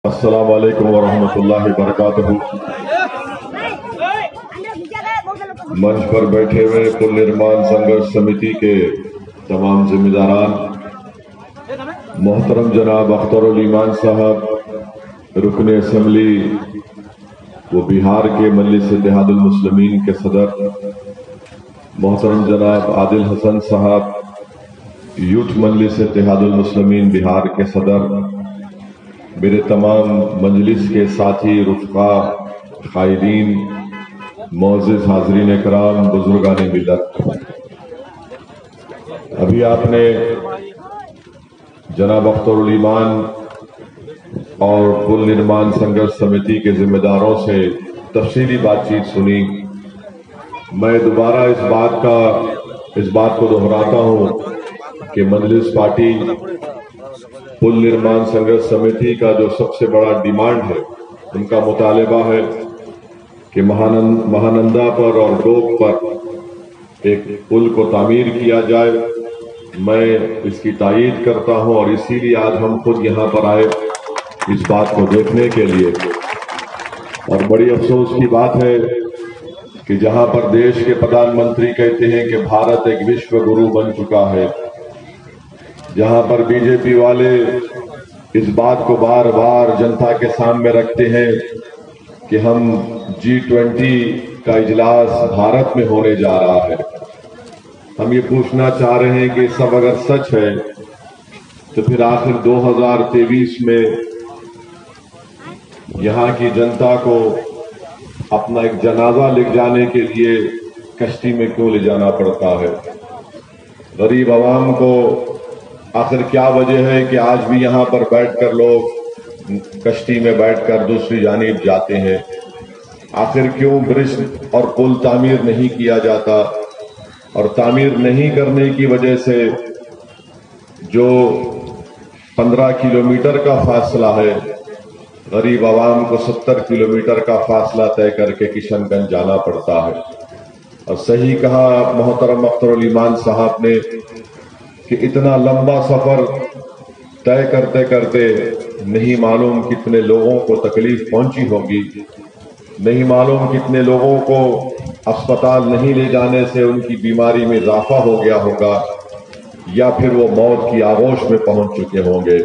अस्सलाम वालेकुम वरहमतुल्लाहि वबरकातुहू। मंच पर बैठे हुए पुल निर्माण संघर्ष समिति के तमाम जिम्मेदारान, मोहतरम जनाब अख्तरुल ईमान साहब, रुकन असम्बली वो बिहार के मजलिस इत्तेहादुल मुस्लिमीन के सदर, मोहतरम जनाब आदिल हसन साहब, यूथ मजलिस इत्तेहादुल मुस्लिमीन बिहार के सदर, मेरे तमाम मजलिस के साथी, रुफ़क़ा, क़ायदीन, मोअज़्ज़िज़ हाज़रीन इकराम, बुज़ुर्गान मिल्लत, अभी आपने जनाब अख्तरुल ईमान और पुल निर्माण संघर्ष समिति के जिम्मेदारों से तफसीली बातचीत सुनी। मैं दोबारा इस बात को दोहराता हूँ कि मजलिस पार्टी पुल निर्माण संघर्ष समिति का जो सबसे बड़ा डिमांड है, उनका मुतालबा है कि महानंदा पर और डोब पर एक पुल को तामीर किया जाए। मैं इसकी तायीद करता हूं और इसीलिए आज हम खुद यहाँ पर आए इस बात को देखने के लिए। और बड़ी अफसोस की बात है कि जहाँ पर देश के प्रधानमंत्री कहते हैं कि भारत एक विश्व गुरु बन चुका है, जहां पर बीजेपी वाले इस बात को बार बार जनता के सामने रखते हैं कि हम G20 का इजलास भारत में होने जा रहा है। हम ये पूछना चाह रहे हैं कि सब अगर सच है तो फिर आखिर 2023 में यहाँ की जनता को अपना एक जनाजा लिख जाने के लिए कश्ती में क्यों ले जाना पड़ता है? गरीब आवाम को आखिर क्या वजह है कि आज भी यहाँ पर बैठकर लोग कश्ती में बैठकर दूसरी जानिब जाते हैं? आखिर क्यों ब्रिज और पुल तामीर नहीं किया जाता? और तामीर नहीं करने की वजह से जो 15 किलोमीटर का फासला है, गरीब आवाम को 70 किलोमीटर का फासला तय करके किशनगंज जाना पड़ता है। और सही कहा मोहतरम अख्तरुल ईमान साहब ने कि इतना लंबा सफर तय करते करते नहीं मालूम कितने लोगों को तकलीफ पहुंची होगी, नहीं मालूम कितने लोगों को अस्पताल नहीं ले जाने से उनकी बीमारी में इजाफा हो गया होगा, या फिर वो मौत की आगोश में पहुंच चुके होंगे।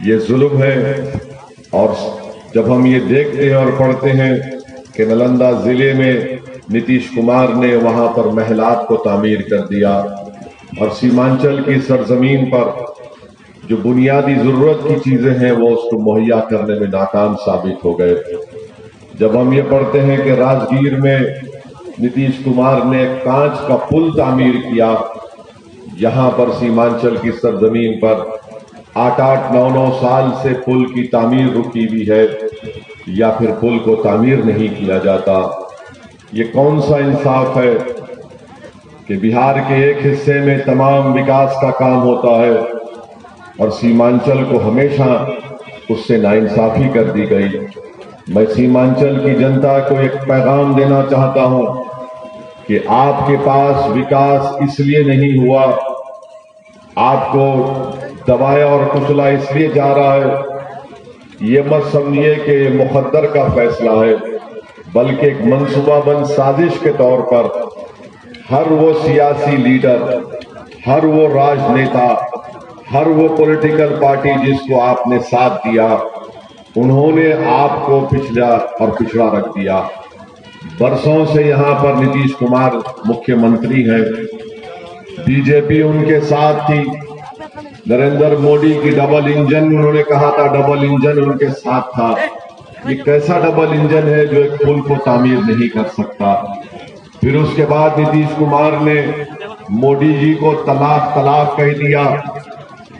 ये जुल्म है। और जब हम ये देखते हैं और पढ़ते हैं कि नालंदा जिले में नीतीश कुमार ने वहां पर महलात को तामीर कर दिया और सीमांचल की सरजमीन पर जो बुनियादी जरूरत की चीजें हैं वो उसको मुहैया करने में नाकाम साबित हो गए। जब हम ये पढ़ते हैं कि राजगीर में नीतीश कुमार ने कांच का पुल तामीर किया, यहां पर सीमांचल की सरजमीन पर 8-8, 9-9 साल से पुल की तामीर रुकी हुई है, या फिर पुल को तामीर नहीं किया जाता। ये कौन सा इंसाफ है कि बिहार के एक हिस्से में तमाम विकास का काम होता है और सीमांचल को हमेशा उससे नाइंसाफी कर दी गई। मैं सीमांचल की जनता को एक पैगाम देना चाहता हूं कि आपके पास विकास इसलिए नहीं हुआ, आपको दबाया और कुचला इसलिए जा रहा है। ये मत समझिए कि मुकद्दर का फैसला है, बल्कि एक मंसूबाबंद साजिश के तौर पर हर वो सियासी लीडर, हर वो राजनेता, हर वो पॉलिटिकल पार्टी जिसको आपने साथ दिया, उन्होंने आपको पिछड़ा रख दिया। बरसों से यहाँ पर नीतीश कुमार मुख्यमंत्री हैं, बीजेपी उनके साथ थी, नरेंद्र मोदी की डबल इंजन, उन्होंने कहा था डबल इंजन उनके साथ था। ये कैसा डबल इंजन है जो एक पुल को तामीर नहीं कर सकता? फिर उसके बाद नीतीश कुमार ने मोदी जी को तलाक तलाक कह दिया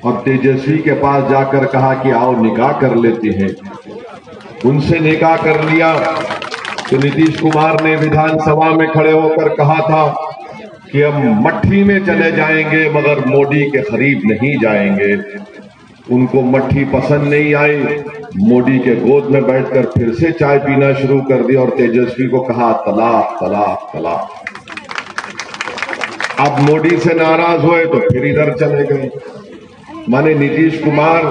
और तेजस्वी के पास जाकर कहा कि आओ निकाह कर लेते हैं। उनसे निकाह कर लिया तो नीतीश कुमार ने विधानसभा में खड़े होकर कहा था कि हम मट्ठी में चले जाएंगे मगर मोदी के करीब नहीं जाएंगे। उनको मट्ठी पसंद नहीं आई, मोदी के गोद में बैठकर फिर से चाय पीना शुरू कर दिया और तेजस्वी को कहा तलाक तलाक तलाक। अब मोदी से नाराज हुए तो फिर इधर चले गए। माने नीतीश कुमार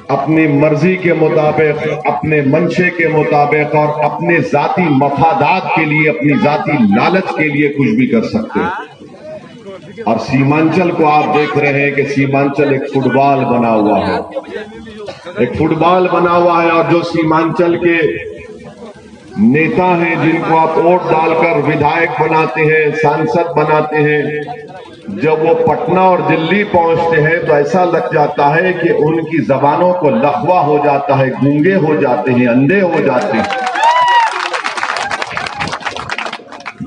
اپنی مرضی کے مطابق، اپنے منشے کے مطابق اور اپنے ذاتی مفادات کے لیے، اپنی ذاتی لالچ کے لیے کچھ بھی کر سکتے ہیں۔ اور سیمانچل کو آپ دیکھ رہے ہیں کہ سیمانچل ایک فٹ بال بنا ہوا ہے، ایک فٹ بال بنا ہوا ہے، اور جو سیمانچل کے نیتا ہیں جن کو آپ ووٹ ڈال کر ودھائک بناتے ہیں، سانسد بناتے ہیں، جب وہ پٹنہ اور دلی پہنچتے ہیں تو ایسا لگ جاتا ہے کہ ان کی زبانوں کو لخوا ہو جاتا ہے، گونگے ہو جاتے ہیں، اندھے ہو جاتے ہیں۔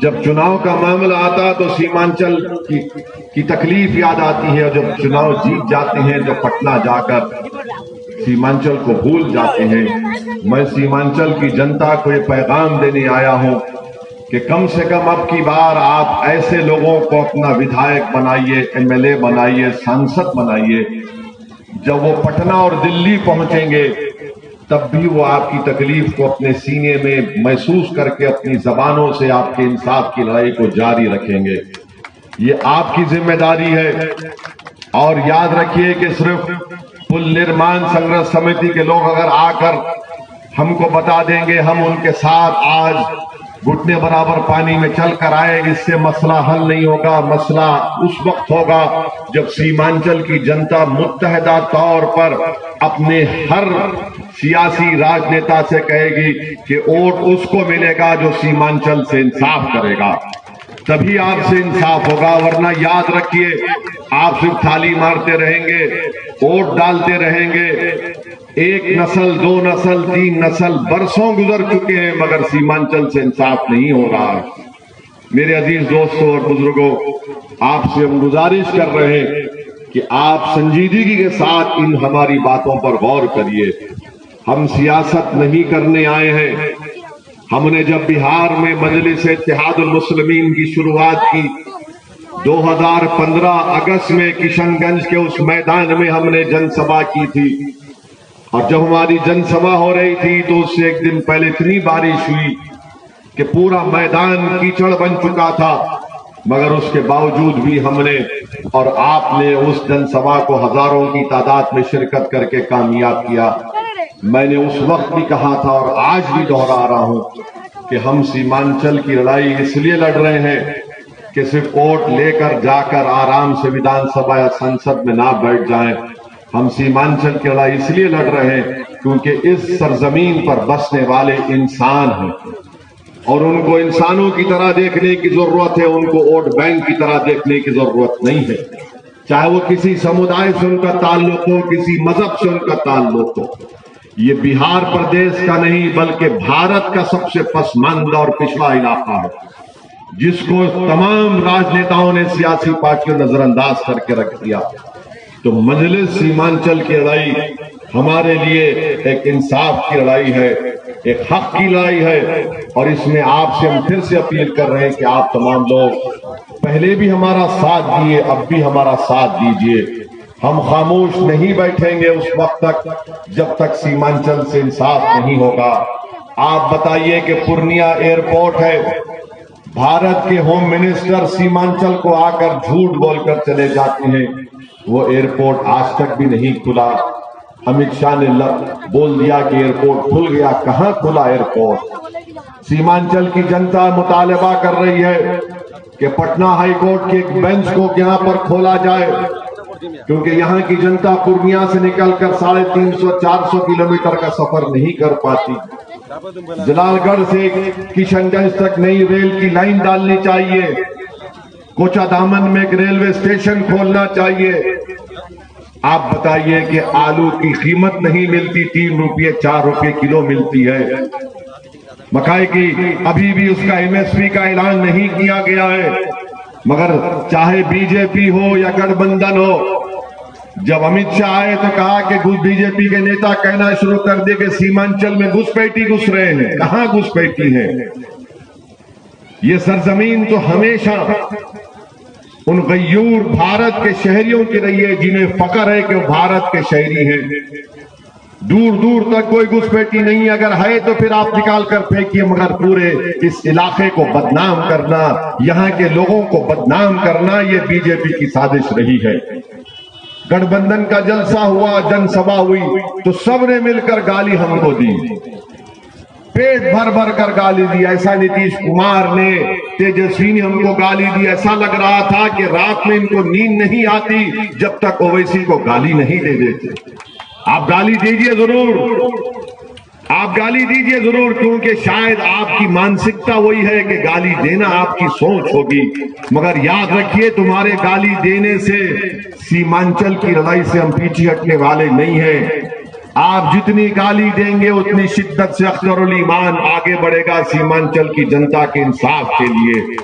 جب چناؤ کا معاملہ آتا تو سیمانچل کی تکلیف یاد آتی ہے، اور جب چناؤ جیت جاتے ہیں تو پٹنہ جا کر سیمانچل کو بھول جاتے ہیں۔ میں سیمانچل کی جنتا کو یہ پیغام دینے آیا ہوں کہ کم سے کم اب کی بار آپ ایسے لوگوں کو اپنا ودھائک بنائیے، ایم ایل اے بنائیے، سانسد بنائیے، جب وہ پٹنہ اور دلی پہنچیں گے تب بھی وہ آپ کی تکلیف کو اپنے سینے میں محسوس کر کے اپنی زبانوں سے آپ کے انصاف کی لڑائی کو جاری رکھیں گے۔ یہ آپ کی ذمہ داری ہے، اور یاد رکھیے کہ صرف پل نرمان سنگھرش سمیتی کے لوگ اگر آ کر ہم کو بتا دیں گے ہم ان کے ساتھ آج گھٹنے برابر پانی میں چل کر آئے، اس سے مسئلہ حل نہیں ہوگا۔ مسئلہ اس وقت ہوگا جب سیمانچل کی جنتا متحدہ طور پر اپنے ہر سیاسی راجنیتا سے کہے گی کہ ووٹ اس کو ملے گا جو سیمانچل سے انصاف کرے گا، تبھی آپ سے انصاف ہوگا۔ ورنہ یاد رکھیے آپ صرف تھالی مارتے رہیں گے، ووٹ ڈالتے رہیں گے، ایک نسل، دو نسل، تین نسل، برسوں گزر چکے ہیں مگر سیمانچل سے انصاف نہیں ہو رہا ہے۔ میرے عزیز دوستوں اور بزرگوں، آپ سے ہم گزارش کر رہے ہیں کہ آپ سنجیدگی کے ساتھ ان ہماری باتوں پر غور کریے۔ ہم سیاست نہیں کرنے آئے ہیں۔ ہم نے جب بہار میں مجلس اتحاد المسلمین کی شروعات کی 2015 اگست میں کشن گنج کے اس میدان میں ہم نے جن سبھا کی تھی، اور جب ہماری جن سبھا ہو رہی تھی تو اس سے ایک دن پہلے اتنی بارش ہوئی کہ پورا میدان کیچڑ بن چکا تھا، مگر اس کے باوجود بھی ہم نے اور آپ نے اس جن سبھا کو ہزاروں کی تعداد میں شرکت کر کے کامیاب کیا۔ میں نے اس وقت بھی کہا تھا اور آج بھی دوہرا رہا ہوں کہ ہم سیمانچل کی لڑائی اس لیے لڑ رہے ہیں کہ صرف ووٹ لے کر جا کر آرام سے ویدھان سبھا یا سنسد میں نہ بیٹھ جائیں۔ ہم سیمانچل کی لڑائی اس لیے لڑ رہے ہیں کیونکہ اس سرزمین پر بسنے والے انسان ہیں، اور ان کو انسانوں کی طرح دیکھنے کی ضرورت ہے، ان کو ووٹ بینک کی طرح دیکھنے کی ضرورت نہیں ہے، چاہے وہ کسی سمودائے سے ان کا تعلق ہو، کسی مذہب سے ان کا تعلق ہو۔ یہ بہار پردیش کا نہیں بلکہ بھارت کا سب سے پسماندہ اور پچھڑا علاقہ ہے، جس کو تمام راجنیتاؤں نے سیاسی پارٹیوں نظر انداز کر کے رکھ دیا۔ تو مجلس سیمانچل کی لڑائی ہمارے لیے ایک انصاف کی لڑائی ہے، ایک حق کی لڑائی ہے، اور اس میں آپ سے ہم پھر سے اپیل کر رہے ہیں کہ آپ تمام لوگ پہلے بھی ہمارا ساتھ دیے، اب بھی ہمارا ساتھ دیجیے۔ ہم خاموش نہیں بیٹھیں گے اس وقت تک جب تک سیمانچل سے انصاف نہیں ہوگا۔ آپ بتائیے کہ پورنیہ ایئرپورٹ ہے، بھارت کے ہوم منسٹر سیمانچل کو آ کر جھوٹ بول کر چلے جاتے ہیں، وہ ایئرپورٹ آج تک بھی نہیں کھلا۔ امت شاہ نے بول دیا کہ ایئرپورٹ کھل گیا، کہاں کھلا ایئرپورٹ؟ سیمانچل کی جنتا مطالبہ کر رہی ہے کہ پٹنہ ہائی کورٹ کے ایک بینچ کو یہاں پر کھولا جائے، کیونکہ یہاں کی جنتا پورنیہ سے نکل کر 350-400 کلومیٹر کا سفر نہیں کر پاتی۔ جلال گڑھ سے کشن گنج تک نئی ریل کی لائن ڈالنی چاہیے، کوچا دامن میں ایک ریلوے اسٹیشن کھولنا چاہیے۔ آپ بتائیے کہ آلو کی قیمت نہیں ملتی، 3 روپے 4 روپے کلو ملتی ہے۔ مکئی کی ابھی بھی اس کا MSP کا اعلان نہیں کیا گیا ہے، مگر چاہے بی جے پی ہو یا گٹھ بندھن ہو، جب امت شاہ آئے تو کہا کہ بی جے پی کے نیتا کہنا شروع کر دے کہ سیمانچل میں گھسپیٹی گھس رہے ہیں۔ کہاں گھسپیٹی ہے؟ یہ سرزمین تو ہمیشہ ان غیور بھارت کے شہریوں کی رہی ہے جنہیں فخر ہے کہ وہ بھارت کے شہری ہیں۔ دور دور تک کوئی گھسپیٹی نہیں، اگر ہے تو پھر آپ نکال کر پھینکیے، مگر پورے اس علاقے کو بدنام کرنا، یہاں کے لوگوں کو بدنام کرنا، یہ بی جے پی کی سازش رہی ہے۔ गठबंधन का जलसा हुआ, जनसभा हुई, तो सब ने मिलकर गाली हमको दी, पेट भर भर कर गाली दी। ऐसा नीतीश कुमार ने, तेजस्वी ने हमको गाली दी, ऐसा लग रहा था कि रात में इनको नींद नहीं आती जब तक ओवैसी को गाली नहीं दे देते। आप गाली दीजिए जरूर, आप गाली दीजिए जरूर, क्योंकि शायद आपकी मानसिकता वही है कि गाली देना आपकी सोच होगी, मगर याद रखिए तुम्हारे गाली देने से सीमांचल की लड़ाई से हम पीछे हटने वाले नहीं हैं। आप जितनी गाली देंगे उतनी शिद्दत से अख्तरुल ईमान आगे बढ़ेगा सीमांचल की जनता के इंसाफ के लिए।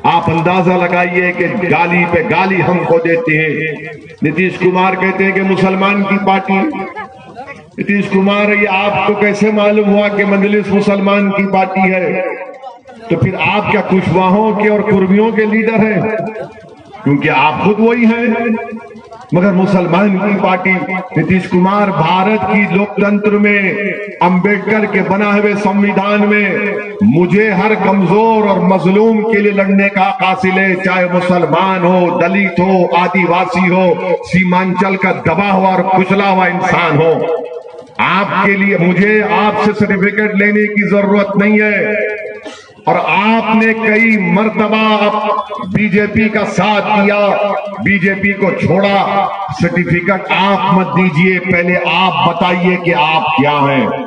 आप अंदाजा लगाइए कि गाली पे गाली हमको देते हैं। नीतीश कुमार कहते हैं कि मुसलमान की पार्टी। नीतीश कुमार, ये आपको कैसे मालूम हुआ कि मजलिस मुसलमान की पार्टी है? तो फिर आप क्या कुशवाहों के और कुर्मियों के लीडर हैं? क्योंकि आप खुद वही हैं, मगर मुसलमान की पार्टी। नीतीश कुमार, भारत की लोकतंत्र में, अंबेडकर के बना हुए संविधान में मुझे हर कमजोर और मजलूम के लिए लड़ने का हासिल है, चाहे मुसलमान हो, दलित हो, आदिवासी हो, सीमांचल का दबा हुआ और कुचला हुआ इंसान हो। आपके लिए मुझे आपसे सर्टिफिकेट लेने की जरूरत नहीं है। और आपने कई मर्तबा बीजेपी का साथ दिया, बीजेपी को छोड़ा, सर्टिफिकेट आप मत दीजिए, पहले आप बताइए कि आप क्या हैं।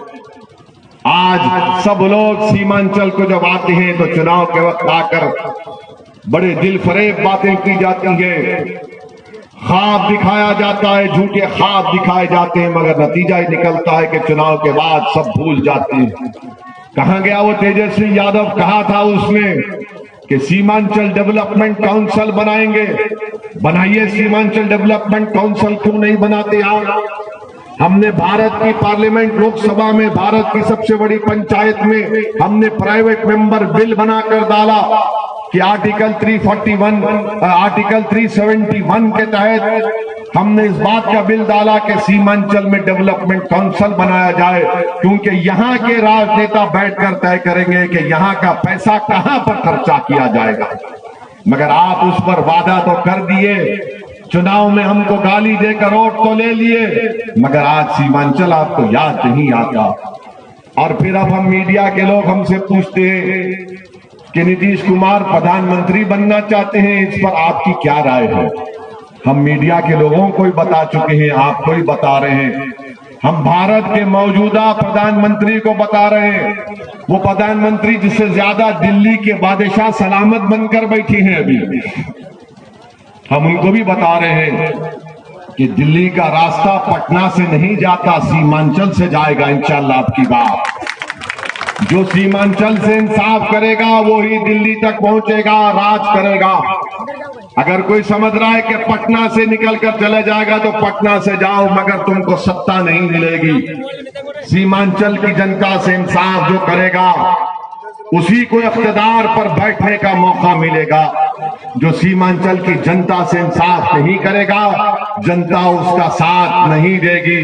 आज सब लोग सीमांचल को जब आते हैं तो चुनाव के वक्त आकर बड़े दिल फरेब बातें की जाती हैं, ख्वाब दिखाया जाता है, झूठे ख्वाब दिखाए जाते हैं, मगर नतीजा ही निकलता है कि चुनाव के बाद सब भूल जाते हैं। कहां गया वो तेजस्वी यादव? कहा था उसने कि सीमांचल डेवलपमेंट काउंसिल बनाएंगे। बनाइए सीमांचल डेवलपमेंट काउंसिल, क्यों नहीं बनाते आप? हमने भारत की पार्लियामेंट, लोकसभा में, भारत की सबसे बड़ी पंचायत में हमने प्राइवेट मेंबर बिल बनाकर डाला कि आर्टिकल 341, आर्टिकल 371 के तहत हमने इस बात का बिल डाला कि सीमांचल में डेवलपमेंट काउंसिल बनाया जाए, क्योंकि यहाँ के राजनेता बैठकर तय करेंगे कि यहाँ का पैसा कहाँ पर खर्चा किया जाएगा। मगर आप उस पर वादा तो कर दिए, चुनाव में हमको गाली देकर वोट तो ले लिए, मगर आज सीमांचल आपको याद नहीं आता। और फिर अब हम मीडिया के लोग हमसे पूछते हैं कि नीतीश कुमार प्रधानमंत्री बनना चाहते हैं, इस पर आपकी क्या राय है? हम मीडिया के लोगों को ही बता चुके हैं, आपको ही बता रहे हैं। हम भारत के मौजूदा प्रधानमंत्री को बता रहे हैं, वो प्रधानमंत्री जिससे ज्यादा दिल्ली के बादशाह सलामत बनकर बैठी हैं अभी, हम उनको भी बता रहे हैं कि दिल्ली का रास्ता पटना से नहीं जाता, सीमांचल से जाएगा इंशाअल्लाह। आपकी बात, जो सीमांचल से इंसाफ करेगा वो ही दिल्ली तक पहुंचेगा, राज करेगा। अगर कोई समझ रहा है कि पटना से निकलकर चले जाएगा तो पटना से जाओ, मगर तुमको सत्ता नहीं मिलेगी। सीमांचल की जनता से इंसाफ जो करेगा उसी को इख्तिदार पर बैठने का मौका मिलेगा। जो सीमांचल की जनता से इंसाफ नहीं करेगा, जनता उसका साथ नहीं देगी।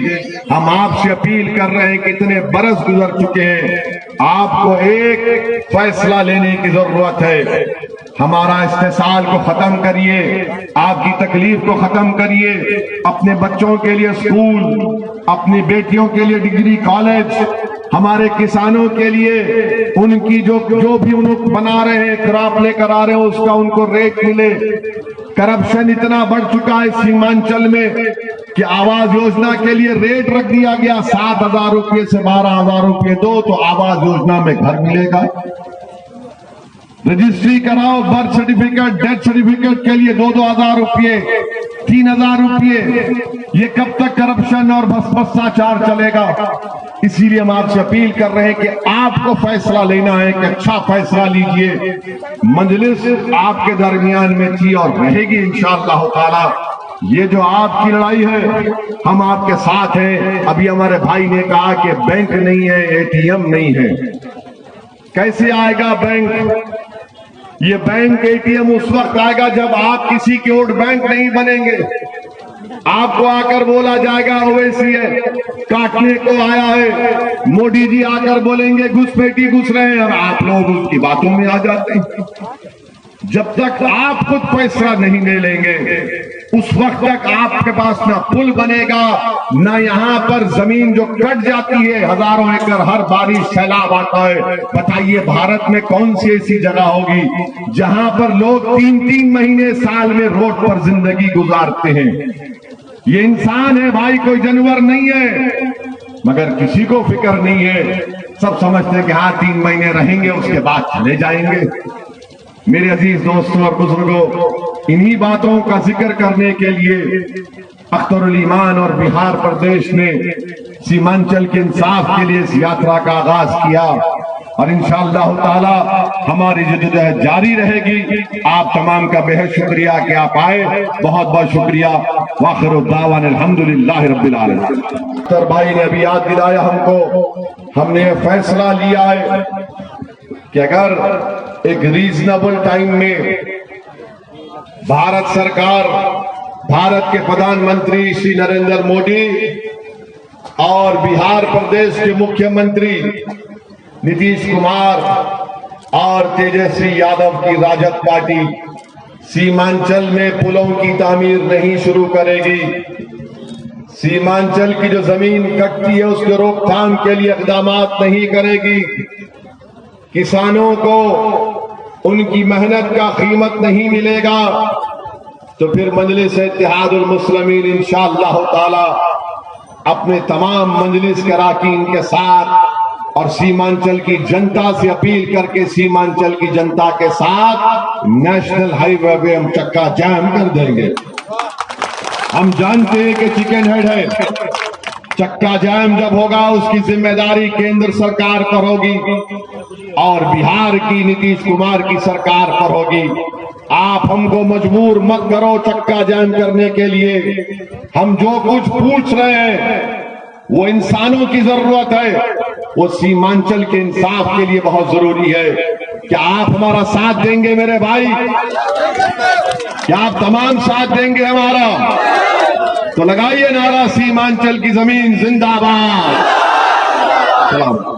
हम आपसे अपील कर रहे हैं, कितने बरस गुजर चुके हैं, आपको एक फैसला लेने की जरूरत है। हमारा इस्तेसाल को खत्म करिए, आपकी तकलीफ को खत्म करिए, अपने बच्चों के लिए स्कूल, अपनी बेटियों के लिए डिग्री कॉलेज, हमारे किसानों के लिए उनकी जो भी उनको बना रहे हैं, क्रॉप लेकर आ रहे हैं, उसका उनको रेट मिले। करप्शन इतना बढ़ चुका है सीमांचल में कि आवास योजना के लिए रेट रख दिया गया, 7,000 रुपये से 12,000 रुपये दो तो आवास योजना में घर मिलेगा। रजिस्ट्री कराओ, बर्थ सर्टिफिकेट, डेथ सर्टिफिकेट के लिए 2,000 रुपये, 3,000 रुपये। ये कब तक करप्शन और भ्रष्टाचार चलेगा? इसीलिए हम आपसे अपील कर रहे हैं कि आपको फैसला लेना है कि अच्छा फैसला लीजिए। मजलिस आपके दरमियान में थी और रहेगी इंशाअल्लाह ताला। ये जो आपकी लड़ाई है, हम आपके साथ हैं। अभी हमारे भाई ने कहा कि बैंक नहीं है, एटीएम नहीं है। कैसे आएगा बैंक? ये बैंक एटीएम उस वक्त आएगा जब आप किसी के वोट बैंक नहीं बनेंगे। आपको आकर बोला जाएगा ओवैसी है, काटने को आया है, मोदी जी आकर बोलेंगे घुसपैठी घुस रहे हैं, और आप लोग उसकी बातों में आ जाते हैं। जब तक आप खुद फैसला नहीं ले लेंगे, اس وقت تک آپ کے پاس نہ پل بنے گا، نہ یہاں پر زمین جو کٹ جاتی ہے ہزاروں ایکڑ ہر بارش سیلاب آتا ہے، بتائیے بھارت میں کون سی ایسی جگہ ہوگی جہاں پر لوگ 3 مہینے سال میں روڈ پر زندگی گزارتے ہیں؟ یہ انسان ہے بھائی، کوئی جانور نہیں ہے، مگر کسی کو فکر نہیں ہے، سب سمجھتے ہیں کہ ہاں 3 مہینے رہیں گے اس کے بعد چلے جائیں گے۔ میرے عزیز دوستوں اور بزرگوں، انہی باتوں کا ذکر کرنے کے لیے اختر الایمان اور بہار پردیش نے سیمانچل کے انصاف کے لیے اس یاترا کا آغاز کیا، اور انشاءاللہ تعالی ہماری جدوجہد جاری رہے گی۔ آپ تمام کا بہت شکریہ کہ آپ آئے، بہت بہت شکریہ۔ وآخر الدعوانا الحمدللہ رب العالمین۔ سر بھائی نے ابھی یاد دلایا ہم کو، ہم نے یہ فیصلہ لیا ہے کہ اگر ایک ریزنیبل ٹائم میں بھارت سرکار، بھارت کے پردھان منتری شری نریندر مودی اور بہار پردیش کے مکھیہ منتری نتیش کمار اور تیجسوی یادو کی راجد پارٹی سیمانچل میں پلوں کی تعمیر نہیں شروع کرے گی، سیمانچل کی جو زمین کٹتی ہے اس کے روک تھام کے لیے اقدامات نہیں کرے گی، کسانوں کو ان کی محنت کا قیمت نہیں ملے گا، تو پھر مجلس اتحاد المسلمین انشاءاللہ تعالی اپنے تمام مجلس کے اراکین کے ساتھ اور سیمانچل کی جنتا سے اپیل کر کے سیمانچل کی جنتا کے ساتھ نیشنل ہائی وے پہ ہم چکا جام کر دیں گے۔ ہم جانتے ہیں کہ چکن ہیڈ ہے، چکا جام جب ہوگا اس کی ذمہ داری کیندر سرکار پر ہوگی اور بہار کی نتیش کمار کی سرکار پر ہوگی۔ آپ ہم کو مجبور مت کرو چکا جام کرنے کے لیے، ہم جو کچھ پوچھ رہے ہیں وہ انسانوں کی ضرورت ہے، وہ سیمانچل کے انصاف کے لیے بہت ضروری ہے۔ کیا آپ ہمارا ساتھ دیں گے میرے بھائی؟ کیا آپ تمام ساتھ دیں گے ہمارا؟ تو لگائیے نعرہ سیمانچل کی زمین زندہ باد۔ سلام۔